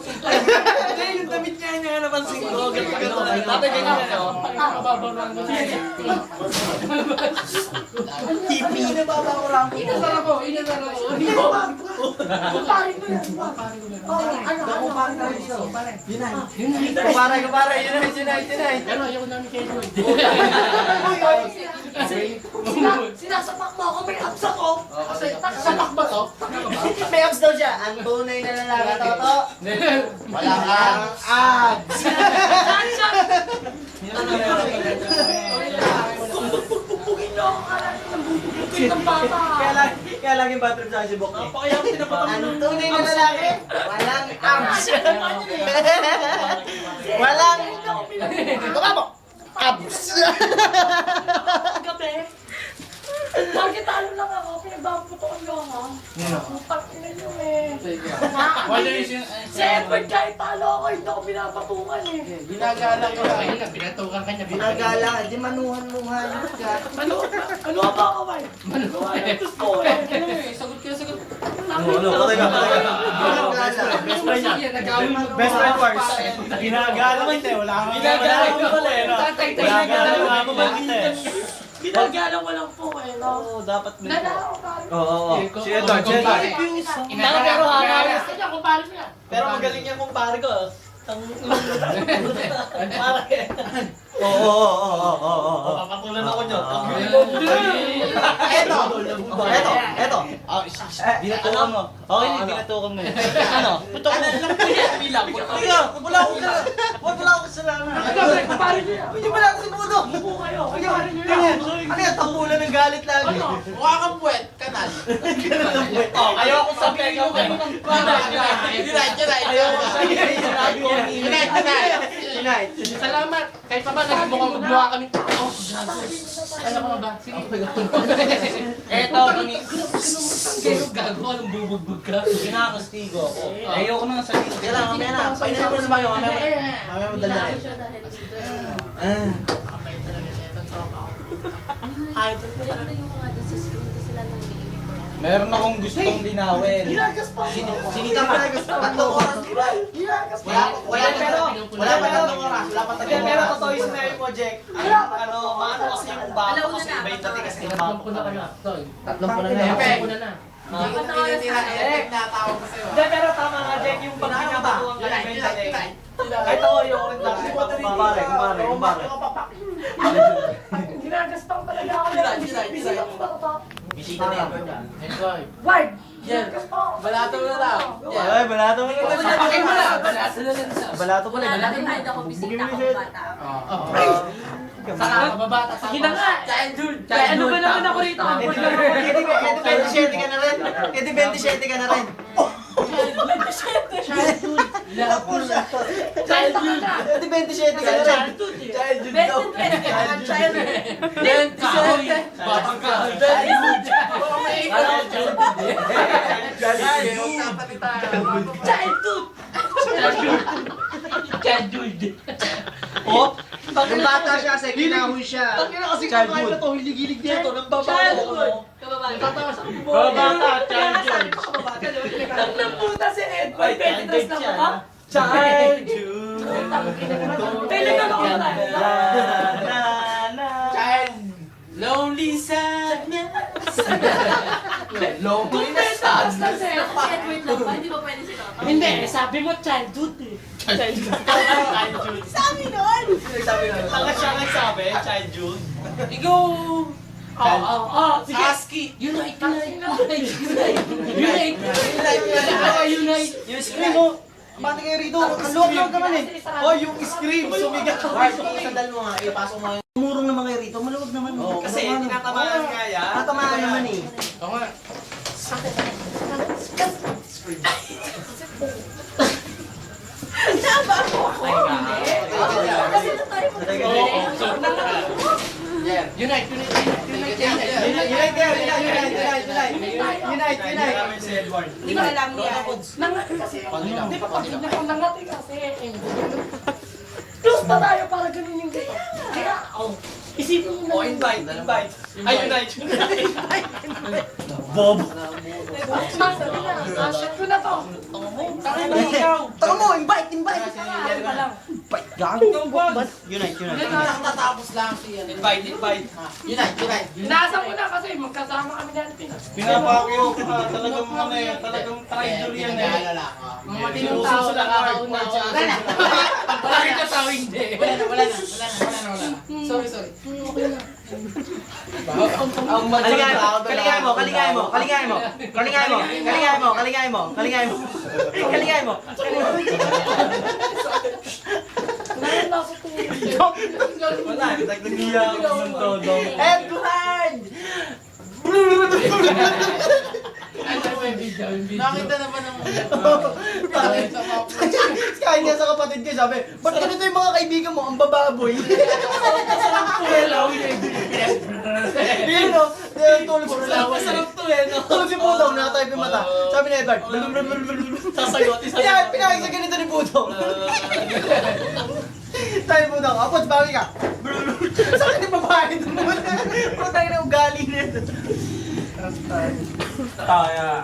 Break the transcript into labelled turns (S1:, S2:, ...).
S1: Hindi, yung damit niya niya napansin ko. Dati ganyan ano. TV na babakurang ko.
S2: Inasara ko. Hindi ko. Kumparin ko yan.
S1: Kumpara, Unite.
S2: Ano, ayaw namin kayo. Sinasapak mo ako, may abs ako. Sapak ba to?
S1: May abs daw siya. Ang tunay na lalaki toto. Wala kang abs.
S2: Bubugin niyo ako, bubugin ng bata.
S1: Kaya laging bathroom sa Sibok. Ang tunay na lalaki, walang abs. Walang abs.
S2: Gabi. Bakit talo lang ako? Pinagbabutokan niyo ako. Putang ina niyo eh. Si Edward kahit talo ako, hindi ako pinapatungan eh.
S3: Ginagala ko lang. Pinatukan ka niya.
S1: Ginagala, di manuhan-muhan ka.
S2: Ano ba ako, May? Gusto ko eh.
S3: Sagot ka, sagot.
S1: Best friend first. Ginagala mo hindi, wala kang ginagala mo pala eh. Ginagala mo ba hindi?
S2: Ginagala mo lang po eh, no?
S1: Oo, dapat may...
S2: Nanakaw ka.
S1: Oo. Si Edward,
S2: Pero hangaras ka niya, kumpare niya.
S1: Pero magaling yan kung pare ko. Oo. Papatulan ako nyo. Eto. Binatukan mo. Okay, binatukan mo. Ano? Bilang. Wala akong kasalanan.
S2: Kumpare niya.
S1: Hindi wala akong sinudo.
S2: Upo kayo.
S1: Ano yan? Tampulan ng galit lagi.
S3: Mukha kang puwet, kanal.
S1: Ayoko sabihin mo kayo ng Unite.
S3: Salamat. Kahit pa ba, nagmukhang magmukha kami tao. Ano ka ba? Sige.
S1: Eto,
S3: Gago ka ng bubugbog ka.
S1: kinakastigo ako. Ayoko nang sabihin. Kaya lang, mamaya na. Painan mo na ba yun? Mamaya mo dalahin. Meron akong gustong linawin.
S2: Ginagas pa ako.
S1: Sinita pa na gusto. Tatlong oras.
S2: Ginagas pa ako.
S1: Wala pa tatlong oras. Pero totoo yung sinabi mo, Jack. Maano kasi yung bato kasi iba yung dati kasi yung bato.
S3: Tatlong ko na na.
S1: Hindi, pero tama nga, Jack, yung pag pinapatuwang ka na yung dati. Kahit ako yung rin dati. Kumpare.
S2: Ginagas pa talaga ako. Bisita mo ba ito?
S1: Bisita na yan.
S3: Enjoy.
S2: Ward! Ginagas pa ako.
S3: Balato mo na lang.
S1: Ay, balato mo na.
S3: Pakin mo lang. Balato na lang sa.
S1: Balato pala.
S4: Kahit ako bisita ko bata.
S3: Saka kababata.
S2: Sige na nga.
S3: Childhood.
S2: Kaya ano ba naman ako rito?
S1: Edi 27 ka na rin. Edi 27 ka na rin.
S2: Childhood!
S1: Edi 27 ka na rin.
S2: Childhood daw.
S3: Batang ka. Childhood.
S1: Oh, pag bata siya, sa kinahon siya. Kasi kakain na to, hilig-hilig dito, nang babaw. Kababata, childhood.
S2: Tatlong puta si Edward. Petitras na ba?
S1: Childhood.
S2: Kailan ako na?
S3: Child. Lonely sadness. Lonely
S2: Kung petitras na si
S4: Edward lang ba? Hindi ba pwede si Papa?
S2: Hindi, sabi mo childhood eh.
S4: Sabi nun!
S1: Ang siya nagsabi, childhood.
S3: Ikaw.
S2: Sige.
S3: Husky.
S2: Unite.
S1: Yung scream mo, pati kayo rito, ang luwag naman eh. Oh, yung scream, sumigaw. Sandal mo nga, ipasok mo yung murong naman kayo rito, maluwag naman. Kasi tinatamaan nga yan. Tinatamaan naman eh.
S3: Oo nga.
S2: Tama ako ako.
S4: Kasi na tayo
S3: Unite.
S1: Unite.
S4: Hindi ko alam niya.
S2: Nangati kasi. Hindi pa pag hindi ko nangati kasi. Close pa tayo para ganun yung kaya. Kaya, isipin mo na.
S1: Oh, invite. Ay, unite. Bob.
S2: Shot ko na to.
S1: Taka mo, invite!
S2: Ano pa lang.
S1: Invite, gang! Unite.
S3: Tatapos lang siya.
S1: Invite.
S3: Unite.
S2: Inasa ko na kasi magkasama kami na Pinas.
S1: Pinapakyo ka, talagang talagang traitor yan eh.
S2: Matinong tao lang nakakauna ako.
S3: Wala ka tao hindi. Wala na. Sorry.
S1: Kaligay mo.
S2: Ngayon na ako tulog.
S1: Wala, nagnagiya ako ng todo. Edward!
S3: Nakita naman ang
S1: Kaya niya sa kapatid ko, sabi, ba't ganito yung mga kaibigan mo, ang bababoy? Yun o, tulog ko lang.
S3: Masarap to eh, no?
S1: Tulog si Putong, nakatayo yung mata. Sabi ni Edward,
S3: Sasagot,
S1: Kaya pinakita sa ganito ni Putong. Tayo Putong, apos, bawi ka. Sa akin yung babae naman. Putang na ugali nito.
S2: Ah,